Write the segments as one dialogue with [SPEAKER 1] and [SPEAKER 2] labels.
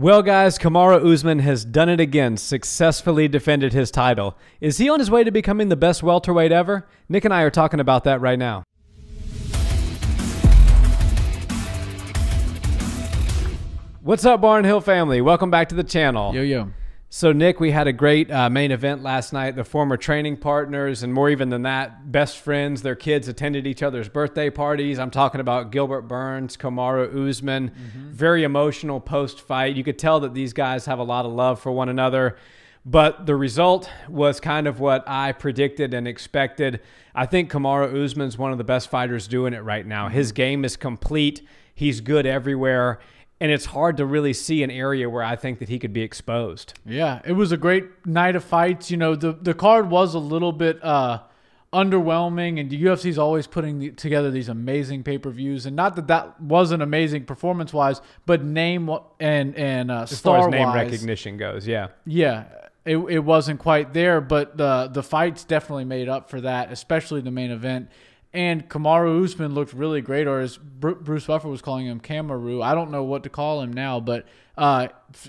[SPEAKER 1] Well, guys, Kamaru Usman has done it again, successfully defended his title. Is he on his way to becoming the best welterweight ever? Nick and I are talking about that right now. What's up, Barn Hill family? Welcome back to the channel.
[SPEAKER 2] Yo.
[SPEAKER 1] So, Nick, we had a great main event last night. The former training partners, and more even than that, best friends, their kids attended each other's birthday parties. I'm talking about Gilbert Burns, Kamaru Usman. Very emotional post-fight. You could tell that these guys have a lot of love for one another. But the result was kind of what I predicted and expected. I think Kamaru Usman's one of the best fighters doing it right now. His game is complete. He's good everywhere. And it's hard to really see an area where I think that he could be exposed. Yeah,
[SPEAKER 2] it was a great night of fights. You know, the card was a little bit underwhelming, and the UFC is always putting together these amazing pay-per-views. And not that that wasn't amazing performance-wise, but name and
[SPEAKER 1] as far as name recognition goes, yeah.
[SPEAKER 2] Yeah, it wasn't quite there, but the fights definitely made up for that, especially the main event. And Kamaru Usman looked really great, or as Bruce Buffer was calling him, Kamaru. I don't know what to call him now, but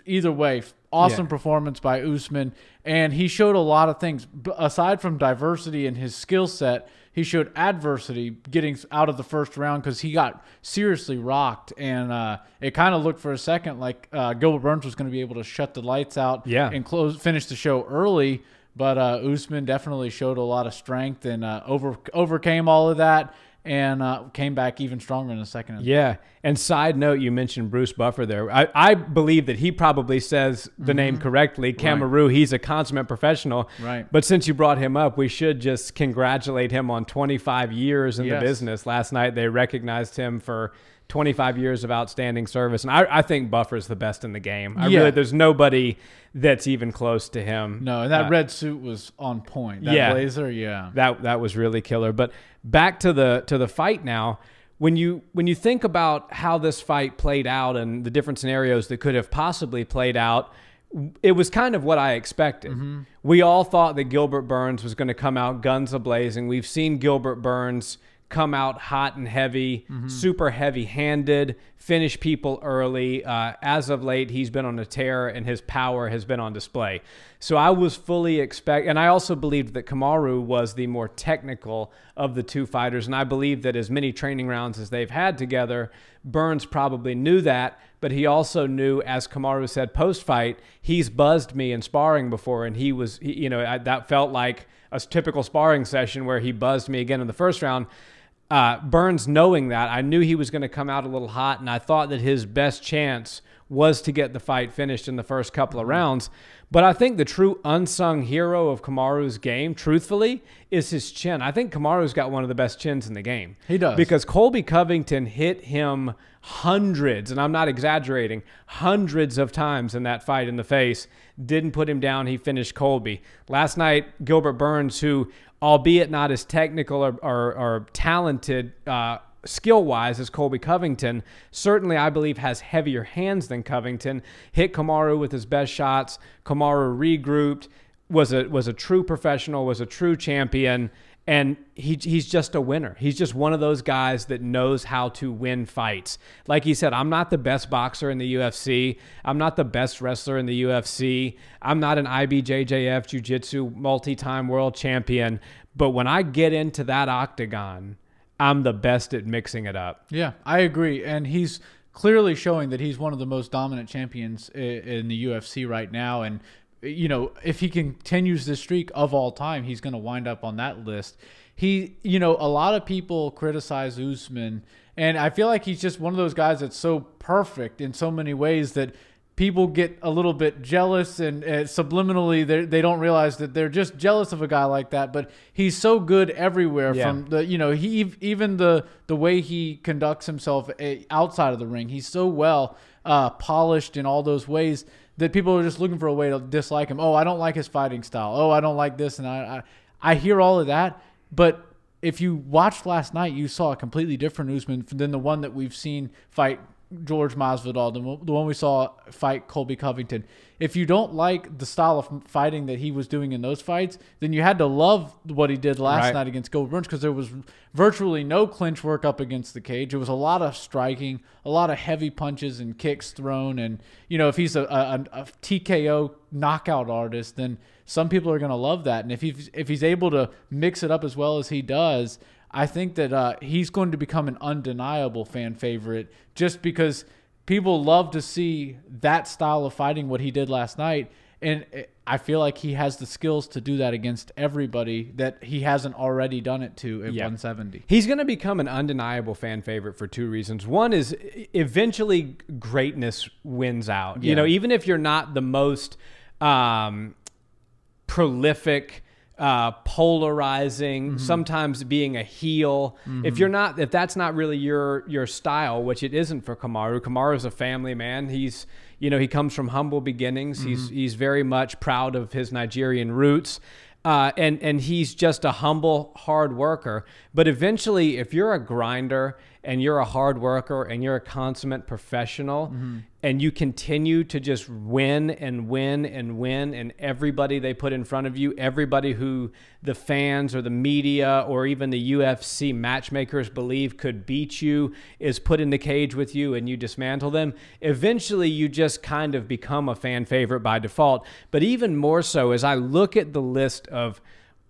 [SPEAKER 2] either way, awesome performance by Usman. And he showed a lot of things. Aside from diversity in his skill set, he showed adversity getting out of the first round because he got seriously rocked. And it kind of looked for a second like Gilbert Burns was going to be able to shut the lights out and finish the show early. But Usman definitely showed a lot of strength and overcame all of that and came back even stronger in the second.
[SPEAKER 1] Yeah. And side note, you mentioned Bruce Buffer there. I believe that he probably says the name correctly. Kamaru, right. He's a consummate professional.
[SPEAKER 2] Right.
[SPEAKER 1] But since you brought him up, we should just congratulate him on 25 years in the business. Last night they recognized him for 25 years of outstanding service. And I think Buffer's the best in the game. There's nobody that's even close to him.
[SPEAKER 2] No, and that red suit was on point. That blazer,
[SPEAKER 1] That was really killer. But back to the fight now. When you think about how this fight played out and the different scenarios that could have possibly played out, it was kind of what I expected. We all thought that Gilbert Burns was going to come out guns a-blazing. We've seen Gilbert Burns come out hot and heavy, super heavy-handed, finish people early. As of late, he's been on a tear, and his power has been on display. So I was fully and I also believed that Kamaru was the more technical of the two fighters, and I believe that as many training rounds as they've had together, Burns probably knew that, but he also knew, as Kamaru said post-fight, he's buzzed me in sparring before, and that felt like a typical sparring session where he buzzed me again in the first round. Burns, knowing that, I knew he was going to come out a little hot, and I thought that his best chance was to get the fight finished in the first couple of rounds. But I think the true unsung hero of Kamaru's game, truthfully, is his chin. I think Kamaru's got one of the best chins in the game.
[SPEAKER 2] He does.
[SPEAKER 1] Because Colby Covington hit him hundreds, and I'm not exaggerating, hundreds of times in that fight in the face. Didn't put him down. He finished Colby. Last night, Gilbert Burns, who, albeit not as technical or talented skill-wise as Colby Covington, certainly I believe has heavier hands than Covington, hit Kamaru with his best shots. Kamaru regrouped, was a true professional, was a true champion, and he's just a winner. He's just one of those guys that knows how to win fights. Like he said, I'm not the best boxer in the UFC. I'm not the best wrestler in the UFC. I'm not an IBJJF Jiu-Jitsu multi-time world champion. But when I get into that octagon, I'm the best at mixing it up.
[SPEAKER 2] Yeah, I agree. And he's clearly showing that he's one of the most dominant champions in the UFC right now. And, you know, if he continues this streak of all time, he's going to wind up on that list. A lot of people criticize Usman, and I feel like he's just one of those guys that's so perfect in so many ways that people get a little bit jealous, and subliminally they don't realize that they're just jealous of a guy like that. But he's so good everywhere. From the even the way he conducts himself outside of the ring, he's so well polished in all those ways that people are just looking for a way to dislike him. Oh, I don't like his fighting style. Oh, I don't like this, and I hear all of that. But if you watched last night, you saw a completely different Usman than the one that we've seen fight George Masvidal, the one we saw fight Colby Covington, if you don't like the style of fighting that he was doing in those fights, then you had to love what he did last night against Gilbert Burns, because there was virtually no clinch work up against the cage. It was a lot of striking, a lot of heavy punches and kicks thrown. And, if he's a TKO knockout artist, then some people are going to love that. And if he's able to mix it up as well as he does, I think that he's going to become an undeniable fan favorite, just because people love to see that style of fighting, what he did last night. And I feel like he has the skills to do that against everybody that he hasn't already done it to at 170.
[SPEAKER 1] He's going to become an undeniable fan favorite for two reasons. One is eventually greatness wins out.
[SPEAKER 2] Yeah.
[SPEAKER 1] Even if you're not the most prolific, polarizing, sometimes being a heel. If that's not really your style, which it isn't for Kamaru. Kamaru's a family man. He's, he comes from humble beginnings. He's very much proud of his Nigerian roots. And he's just a humble, hard worker. But eventually, if you're a grinder and you're a hard worker and you're a consummate professional and you continue to just win and win and win, and everybody they put in front of you, everybody who the fans or the media or even the UFC matchmakers believe could beat you is put in the cage with you and you dismantle them, eventually you just kind of become a fan favorite by default. But even more so, as I look at the list of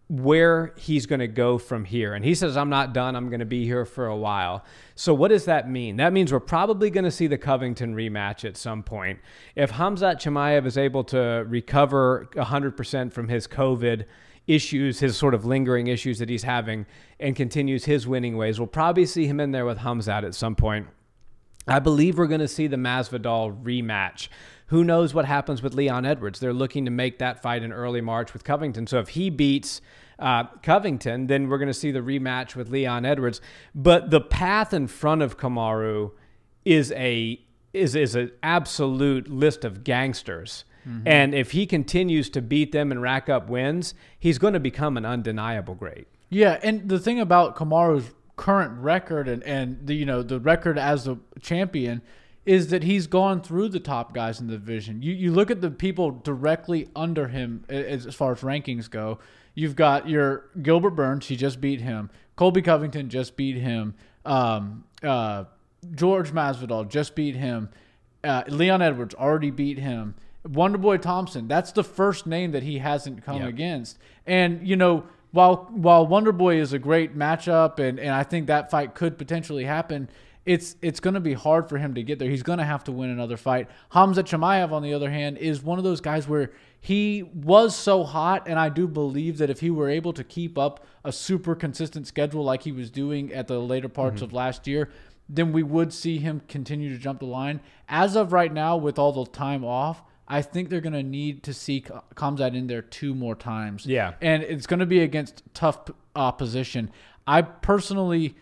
[SPEAKER 1] where he's going to go from here. And he says, I'm not done. I'm going to be here for a while. So what does that mean? That means we're probably going to see the Covington rematch at some point. If Khamzat Chimaev is able to recover 100% from his COVID issues, his sort of lingering issues that he's having, and continues his winning ways, we'll probably see him in there with Khamzat at some point. I believe we're going to see the Masvidal rematch. Who knows what happens with Leon Edwards? They're looking to make that fight in early March with Covington. So if he beats Covington, then we're going to see the rematch with Leon Edwards. But the path in front of Kamaru is an absolute list of gangsters. And if he continues to beat them and rack up wins, he's going to become an undeniable great.
[SPEAKER 2] Yeah, and the thing about Kamaru's current record and the record as a champion is that he's gone through the top guys in the division. You look at the people directly under him as far as rankings go. You've got your Gilbert Burns, he just beat him. Colby Covington just beat him. George Masvidal just beat him. Leon Edwards already beat him. Wonderboy Thompson, that's the first name that he hasn't come against. And, while Wonderboy is a great matchup and I think that fight could potentially happen, it's going to be hard for him to get there. He's going to have to win another fight. Khamzat Chimaev, on the other hand, is one of those guys where he was so hot, and I do believe that if he were able to keep up a super consistent schedule like he was doing at the later parts of last year, then we would see him continue to jump the line. As of right now, with all the time off, I think they're going to need to see Khamzat in there 2 more times.
[SPEAKER 1] Yeah.
[SPEAKER 2] And it's going to be against tough opposition. I personally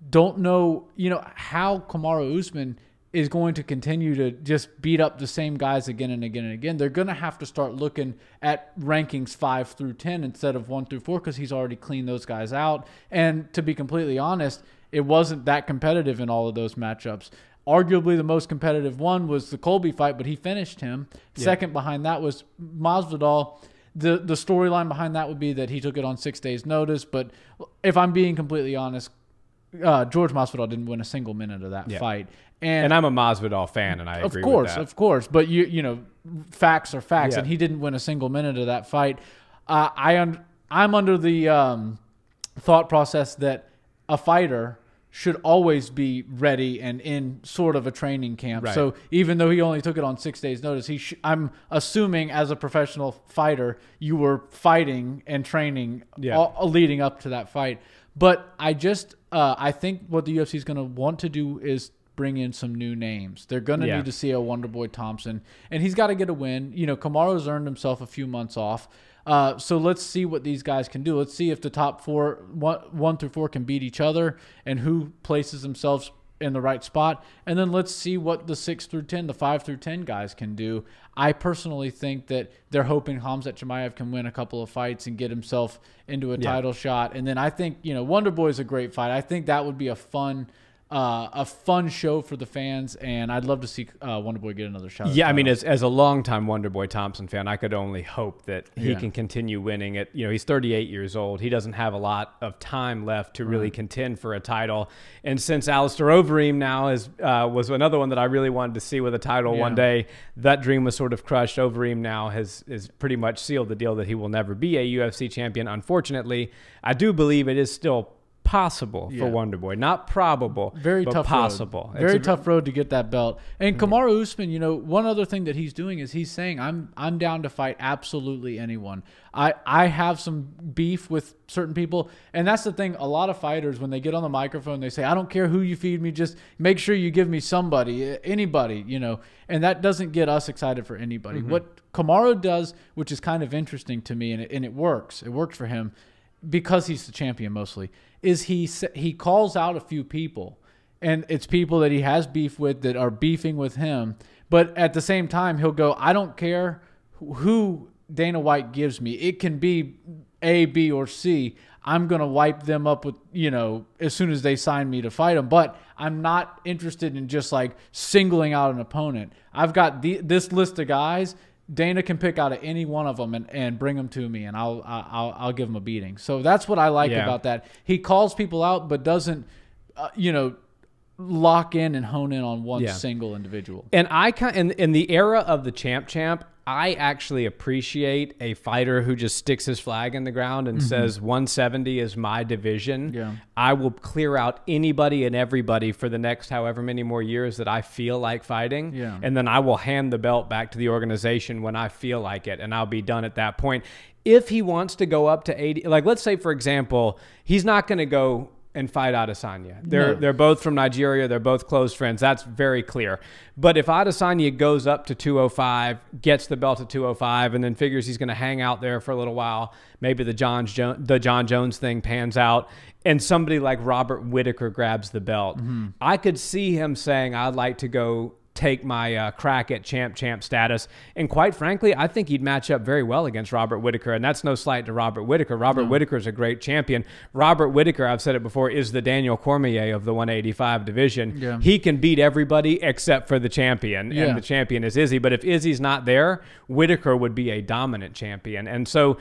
[SPEAKER 2] don't know, how Kamaru Usman is going to continue to just beat up the same guys again and again and again. They're going to have to start looking at rankings 5 through 10 instead of 1 through 4 because he's already cleaned those guys out. And to be completely honest, it wasn't that competitive in all of those matchups. Arguably the most competitive one was the Colby fight, but he finished him. Yeah. Second behind that was Masvidal. The storyline behind that would be that he took it on 6 days' notice. But if I'm being completely honest, George Masvidal didn't win a single minute of that fight. And I'm
[SPEAKER 1] a Masvidal fan, and I agree with that.
[SPEAKER 2] Of course. But, facts are facts,
[SPEAKER 1] Yeah.
[SPEAKER 2] and he didn't win a single minute of that fight. I'm under the thought process that a fighter should always be ready and in sort of a training camp.
[SPEAKER 1] Right.
[SPEAKER 2] So even though he only took it on 6 days' notice, I'm assuming as a professional fighter, you were fighting and training leading up to that fight. But I think what the UFC is going to want to do is bring in some new names. They're going to need to see a Wonderboy Thompson, and he's got to get a win. Kamaru's earned himself a few months off. So let's see what these guys can do. Let's see if the top 4, 1 through 4, can beat each other and who places themselves in the right spot. And then let's see what the 6 through 10, the 5 through 10 guys can do. I personally think that they're hoping Khamzat Chimaev can win a couple of fights and get himself into a title shot. And then I think, Wonderboy is a great fight. I think that would be a fun a fun show for the fans, and I'd love to see Wonderboy get another shot.
[SPEAKER 1] Yeah, I mean, as a longtime Wonderboy Thompson fan, I could only hope that he can continue winning it. You know, he's 38 years old. He doesn't have a lot of time left to really contend for a title. And since Alistair Overeem now was another one that I really wanted to see with a title one day, that dream was sort of crushed. Overeem now has pretty much sealed the deal that he will never be a UFC champion. Unfortunately, I do believe it is still possible for Wonderboy, not probable, but
[SPEAKER 2] tough
[SPEAKER 1] possible.
[SPEAKER 2] Road. Very tough road to get that belt. And Kamaru Usman, you know, one other thing that he's doing is he's saying, I'm down to fight absolutely anyone. I have some beef with certain people, and that's the thing. A lot of fighters, when they get on the microphone, they say, I don't care who you feed me, just make sure you give me somebody, anybody, you know, and that doesn't get us excited for anybody. What Kamaru does, which is kind of interesting to me, and it works. It works for him because he's the champion mostly, is he calls out a few people, and it's people that he has beef with that are beefing with him. But at the same time, he'll go, I don't care who Dana White gives me. It can be A, B, or C. I'm going to wipe them up with, you know, as soon as they sign me to fight them. But I'm not interested in just like singling out an opponent. I've got this list of guys. Dana can pick out of any one of them and bring them to me, and I'll give him a beating. So that's what I like about that. He calls people out, but doesn't, you know, lock in and hone in on one single individual.
[SPEAKER 1] And in the era of the champ, I actually appreciate a fighter who just sticks his flag in the ground and says 170 is my division.
[SPEAKER 2] Yeah.
[SPEAKER 1] I will clear out anybody and everybody for the next however many more years that I feel like fighting.
[SPEAKER 2] Yeah.
[SPEAKER 1] And then I will hand the belt back to the organization when I feel like it, and I'll be done at that point. If he wants to go up to 80, like let's say, for example, he's not going to go and fight Adesanya. They're both from Nigeria. They're both close friends. That's very clear. But if Adesanya goes up to 205, gets the belt to 205, and then figures he's going to hang out there for a little while, maybe the John Jones thing pans out, and somebody like Robert Whittaker grabs the belt, I could see him saying, I'd like to go take my crack at champ status. And quite frankly, I think he'd match up very well against Robert Whittaker. And that's no slight to Robert Whittaker. Robert Whittaker is a great champion. Robert Whittaker, I've said it before, is the Daniel Cormier of the 185 division. Yeah. He can beat everybody except for the champion. And the champion is Izzy. But if Izzy's not there, Whittaker would be a dominant champion. And so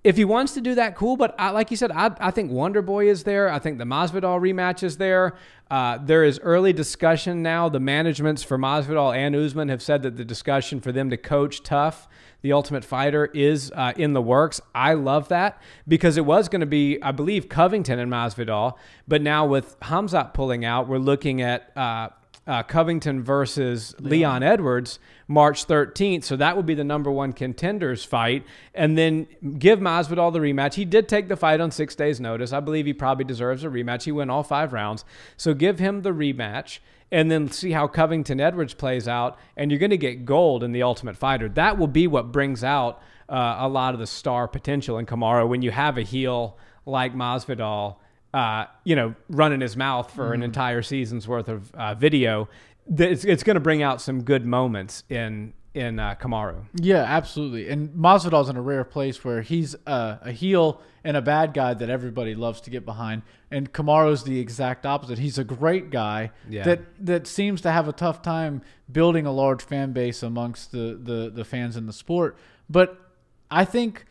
[SPEAKER 1] if he wants to do that, cool. But like you said, I think Wonderboy is there. I think the Masvidal rematch is there. There is early discussion now. The managements for Masvidal and Usman have said that the discussion for them to coach Tough, the Ultimate Fighter, is in the works. I love that because it was going to be, I believe, Covington and Masvidal. But now with Khamzat pulling out, we're looking at Covington versus Leon Edwards March 13th. So that would be the #1 contenders fight. And then give Masvidal the rematch. He did take the fight on 6 days' notice. I believe he probably deserves a rematch. He went all 5 rounds. So give him the rematch and then see how Covington Edwards plays out. And you're going to get gold in the Ultimate Fighter. That will be what brings out a lot of the star potential in Kamaru when you have a heel like Masvidal, you know, running his mouth for an entire season's worth of video. It's going to bring out some good moments in Kamaru.
[SPEAKER 2] Yeah, absolutely. And Masvidal's in a rare place where he's a heel and a bad guy that everybody loves to get behind. And Kamaru's the exact opposite. He's a great guy that seems to have a tough time building a large fan base amongst the fans in the sport. But I think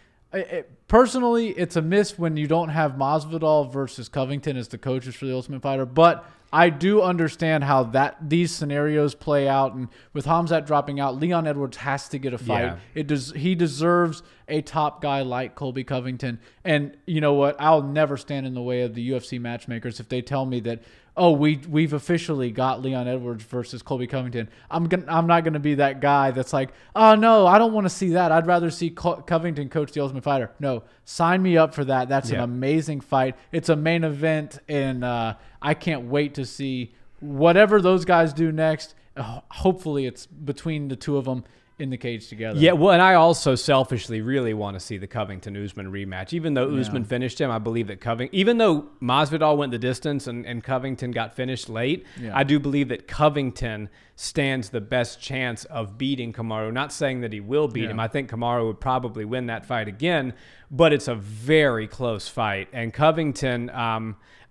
[SPEAKER 2] personally, it's a miss when you don't have Masvidal versus Covington as the coaches for the Ultimate Fighter. But I do understand how these scenarios play out, and with Khamzat dropping out, Leon Edwards has to get a fight. Yeah. He deserves a top guy like Colby Covington. And you know what? I'll never stand in the way of the UFC matchmakers if they tell me that, oh, we've officially got Leon Edwards versus Colby Covington. I'm not going to be that guy that's like, oh, no, I don't want to see that. I'd rather see Covington coach the Ultimate Fighter. No, sign me up for that. That's an amazing fight. It's a main event, and I can't wait to see whatever those guys do next. Hopefully it's between the two of them in the cage together.
[SPEAKER 1] Yeah, well, and I also selfishly really want to see the Covington-Usman rematch. Even though Usman finished him, I believe that even though Masvidal went the distance and Covington got finished late, I do believe that Covington stands the best chance of beating Kamaru. Not saying that he will beat him. I think Kamaru would probably win that fight again, but it's a very close fight. And Covington,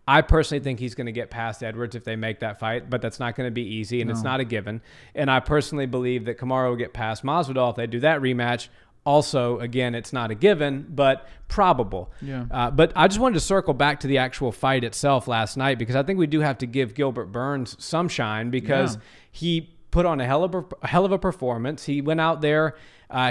[SPEAKER 1] I personally think he's going to get past Edwards if they make that fight, but that's not going to be easy, and it's not a given. And I personally believe that Kamaru will get past Masvidal if they do that rematch. Also, again, it's not a given, but probable.
[SPEAKER 2] Yeah.
[SPEAKER 1] But I just wanted to circle back to the actual fight itself last night, because I think we do have to give Gilbert Burns some shine, because he put on a hell of a performance. He went out there.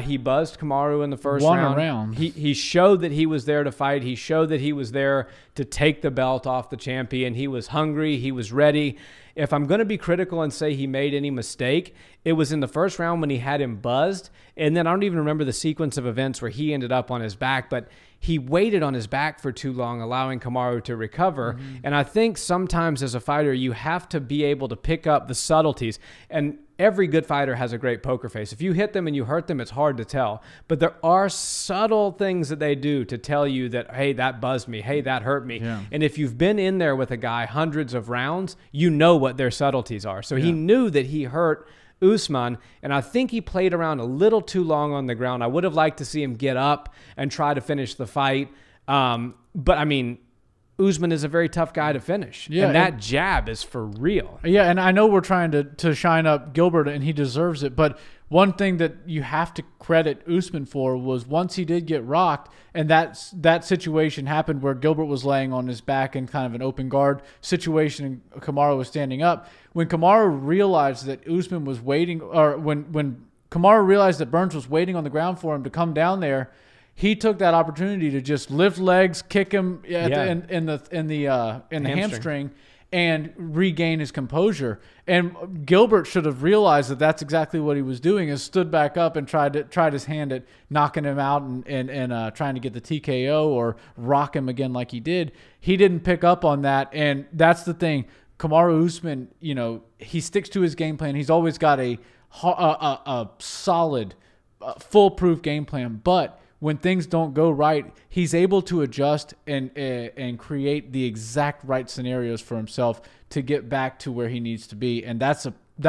[SPEAKER 1] He buzzed Kamaru in the first round. He showed that he was there to fight. He showed that he was there to take the belt off the champion. He was hungry. He was ready. If I'm going to be critical and say he made any mistake, it was in the first round when he had him buzzed. And then I don't even remember the sequence of events where he ended up on his back, but he waited on his back for too long, allowing Kamaru to recover. And I think sometimes as a fighter, you have to be able to pick up the subtleties. And every good fighter has a great poker face. If you hit them and you hurt them, it's hard to tell. But there are subtle things that they do to tell you that, hey, that buzzed me. Hey, that hurt me.
[SPEAKER 2] Yeah.
[SPEAKER 1] And if you've been in there with a guy hundreds of rounds, you know what their subtleties are. So he knew that he hurt Usman, and I think he played around a little too long on the ground. I would have liked to see him get up and try to finish the fight. But, I mean, Usman is a very tough guy to finish.
[SPEAKER 2] Yeah,
[SPEAKER 1] and that jab is for real.
[SPEAKER 2] Yeah, and I know we're trying to shine up Gilbert, and he deserves it. But one thing that you have to credit Usman for was once he did get rocked, and that situation happened where Gilbert was laying on his back in kind of an open guard situation, and Kamaru was standing up. When Kamaru realized that Usman was waiting, or when Kamaru realized that Burns was waiting on the ground for him to come down there, he took that opportunity to just lift legs, kick him in the hamstring, and regain his composure. And Gilbert should have realized that that's exactly what he was doing, is stood back up and tried his hand at knocking him out and trying to get the TKO or rock him again like he did. He didn't pick up on that, and that's the thing. Kamaru Usman, he sticks to his game plan. He's always got a solid, foolproof game plan, but when things don't go right, he's able to adjust and create the exact right scenarios for himself to get back to where he needs to be. And that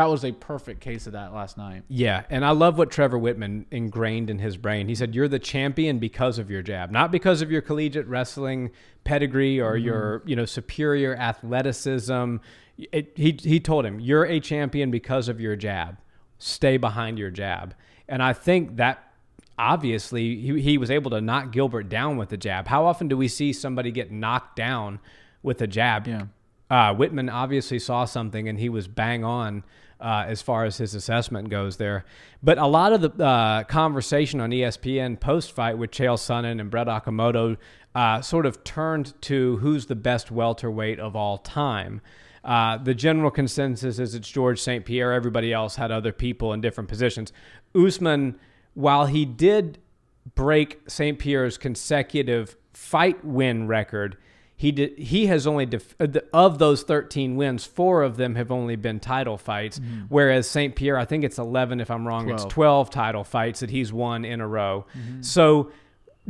[SPEAKER 2] was a perfect case of that last night.
[SPEAKER 1] Yeah, and I love what Trevor Whitman ingrained in his brain. He said, you're the champion because of your jab, not because of your collegiate wrestling pedigree or your superior athleticism. He told him, you're a champion because of your jab. Stay behind your jab. And I think that obviously he was able to knock Gilbert down with the jab. How often do we see somebody get knocked down with a jab?
[SPEAKER 2] Yeah.
[SPEAKER 1] Whitman obviously saw something, and he was bang on as far as his assessment goes there. But a lot of the conversation on ESPN post-fight with Chael Sonnen and Brett Okamoto sort of turned to who's the best welterweight of all time. The general consensus is it's George St. Pierre. Everybody else had other people in different positions. Usman, while he did break St. Pierre's consecutive fight win record, he has only of those 13 wins, 4 of them have only been title fights, whereas St. Pierre, I think it's 11 if I'm wrong, 12. It's 12 title fights that he's won in a row. So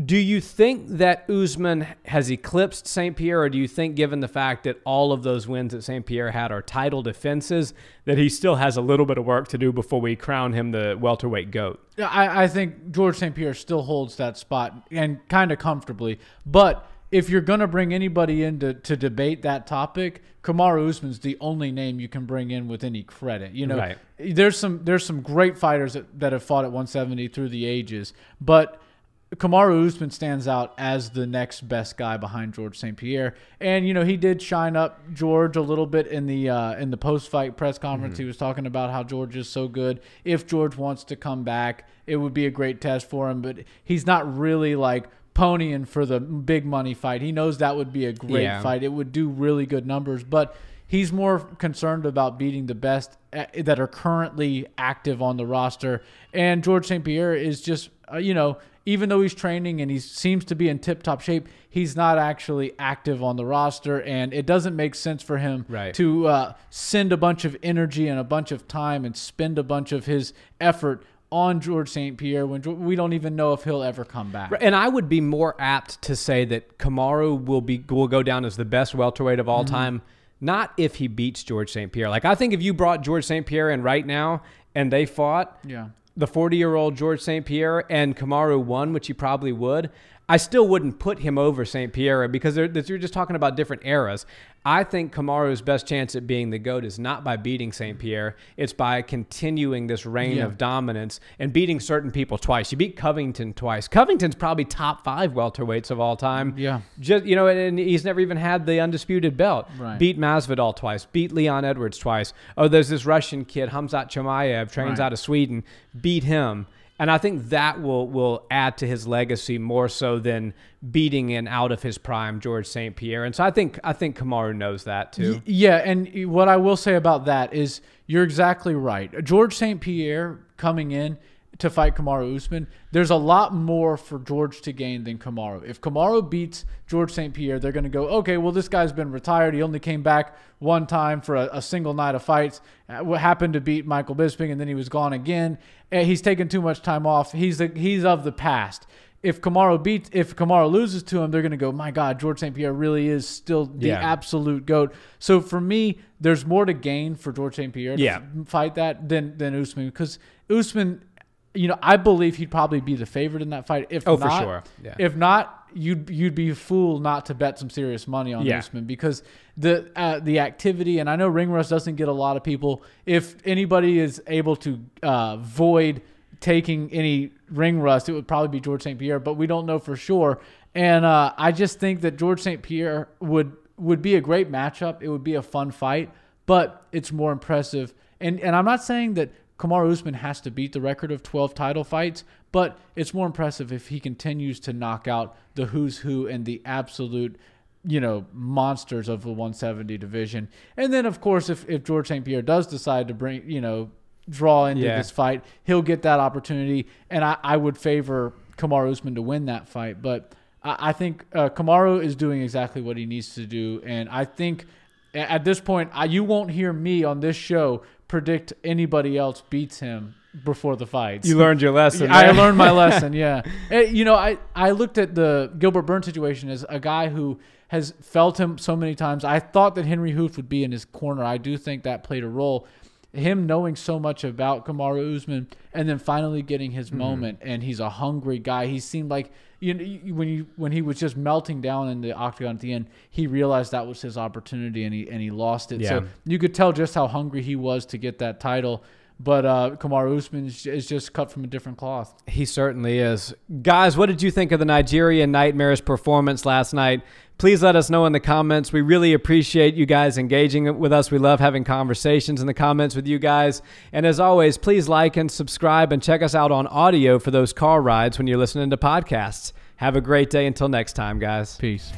[SPEAKER 1] do you think that Usman has eclipsed St. Pierre, or do you think, given the fact that all of those wins that St. Pierre had are title defenses, that he still has a little bit of work to do before we crown him the welterweight GOAT?
[SPEAKER 2] Yeah, I think George St. Pierre still holds that spot, and kind of comfortably. But if you're going to bring anybody in to debate that topic, Kamaru Usman's the only name you can bring in with any credit.
[SPEAKER 1] Right.
[SPEAKER 2] There's some great fighters that have fought at 170 through the ages, but Kamaru Usman stands out as the next best guy behind George St. Pierre. And, he did shine up George a little bit in the post-fight press conference. He was talking about how George is so good. If George wants to come back, it would be a great test for him. But he's not really ponying for the big money fight. He knows that would be a great fight. It would do really good numbers. But he's more concerned about beating the best that are currently active on the roster. And George St. Pierre is just, even though he's training and he seems to be in tip-top shape, he's not actually active on the roster, and it doesn't make sense for him to send a bunch of energy and a bunch of time and spend a bunch of his effort on George St. Pierre when we don't even know if he'll ever come back.
[SPEAKER 1] And I would be more apt to say that Kamaru will go down as the best welterweight of all time, not if he beats George St. Pierre. I think if you brought George St. Pierre in right now and they fought, the 40-year-old George St. Pierre, and Kamaru won, which he probably would, I still wouldn't put him over St. Pierre because you're just talking about different eras. I think Kamaru's best chance at being the GOAT is not by beating St. Pierre. It's by continuing this reign of dominance and beating certain people twice. You beat Covington twice. Covington's probably top 5 welterweights of all time.
[SPEAKER 2] Yeah.
[SPEAKER 1] Just, you know, and he's never even had the undisputed belt.
[SPEAKER 2] Right.
[SPEAKER 1] Beat Masvidal twice. Beat Leon Edwards twice. Oh, there's this Russian kid, Hamzat Chimaev, trains out of Sweden. Beat him. And I think that will add to his legacy more so than beating in out of his prime George St. Pierre. And so I think Kamaru knows that too.
[SPEAKER 2] Yeah, and what I will say about that is you're exactly right. George St. Pierre coming in to fight Kamaru Usman, there's a lot more for George to gain than Kamaru. If Kamaru beats George St. Pierre, they're going to go, okay, well, this guy's been retired. He only came back one time for a single night of fights. What happened to beat Michael Bisping, and then he was gone again. He's taken too much time off. He's of the past. If Kamaru loses to him, they're going to go, my God, George St. Pierre really is still the absolute GOAT. So for me, there's more to gain for George St. Pierre to fight that than Usman, because Usman, you know, I believe he'd probably be the favorite in that fight. If not,
[SPEAKER 1] for sure. Yeah.
[SPEAKER 2] If not, you'd be a fool not to bet some serious money on Usman, because the activity, and I know ring rust doesn't get a lot of people. If anybody is able to void taking any ring rust, it would probably be George St. Pierre, but we don't know for sure. And I just think that George St. Pierre would be a great matchup. It would be a fun fight, but it's more impressive. And I'm not saying that Kamaru Usman has to beat the record of 12 title fights, but it's more impressive if he continues to knock out the who's who and the absolute, you know, monsters of the 170 division. And then, of course, if George St. Pierre does decide to bring, you know, draw into this fight, he'll get that opportunity. And I would favor Kamaru Usman to win that fight. But I think Kamaru is doing exactly what he needs to do. And I think at this point, you won't hear me on this show predict anybody else beats him before the fights.
[SPEAKER 1] You learned your lesson.
[SPEAKER 2] I learned my lesson, yeah. You know, I looked at the Gilbert Burns situation as a guy who has felt him so many times. I thought that Henry Hooft would be in his corner. I do think that played a role. Him knowing so much about Kamaru Usman and then finally getting his moment, and he's a hungry guy. He seemed like, you know, when he was just melting down in the octagon at the end, he realized that was his opportunity, and he lost it. So you could tell just how hungry he was to get that title. But Kamaru Usman is just cut from a different cloth.
[SPEAKER 1] He certainly is. Guys, what did you think of the Nigerian Nightmare's performance last night? Please let us know in the comments. We really appreciate you guys engaging with us. We love having conversations in the comments with you guys. And as always, please like and subscribe and check us out on audio for those car rides when you're listening to podcasts. Have a great day. Until next time, guys.
[SPEAKER 2] Peace.